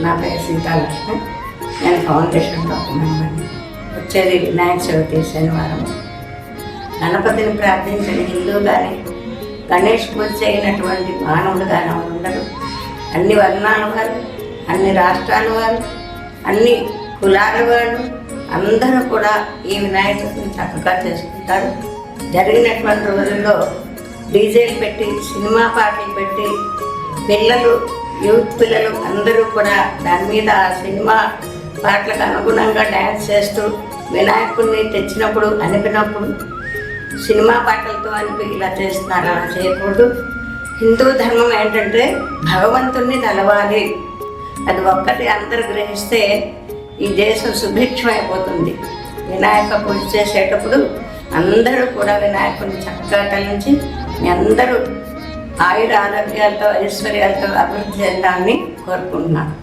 నా పేరు సీతాలక్ష్మి. నేను ఫౌండేషన్లో మెంబర్ని. వచ్చేది వినాయక చవితి శనివారం. గణపతిని ప్రార్థించిన హిందూ కానీ గణేష్ పూజ చేయనటువంటి మానవుడు కానీ ఉండరు. అన్ని వర్ణాల వారు, అన్ని రాష్ట్రాల వారు, అన్ని కులాల వారు అందరూ కూడా ఈ వినాయకుడిని చక్కగా చేసుకుంటారు. జరిగినటువంటి రోజుల్లో డీజేలు పెట్టి, సినిమా పాటలు పెట్టి, పిల్లలు, యూత్ పిల్లలు అందరూ కూడా దాని మీద సినిమా పాటలకు అనుగుణంగా డ్యాన్స్ చేస్తూ వినాయకుడిని తెచ్చినప్పుడు అనిపినప్పుడు సినిమా పాటలతో అనిపి ఇలా చేస్తున్నారు. అలా చేయకూడదు. హిందూ ధర్మం ఏంటంటే భగవంతుణ్ణి తలవాలి. అది ఒక్కటి అందరూ గ్రహిస్తే ఈ దేశం సుభిక్షం అయిపోతుంది. వినాయక పూజ చేసేటప్పుడు అందరూ కూడా వినాయకుడిని చక్కగా తలించి మీ అందరూ ఆయుర ఆరోగ్యాలతో, ఐశ్వర్యాలతో అభివృద్ధి చెందాలని కోరుకుంటున్నాను.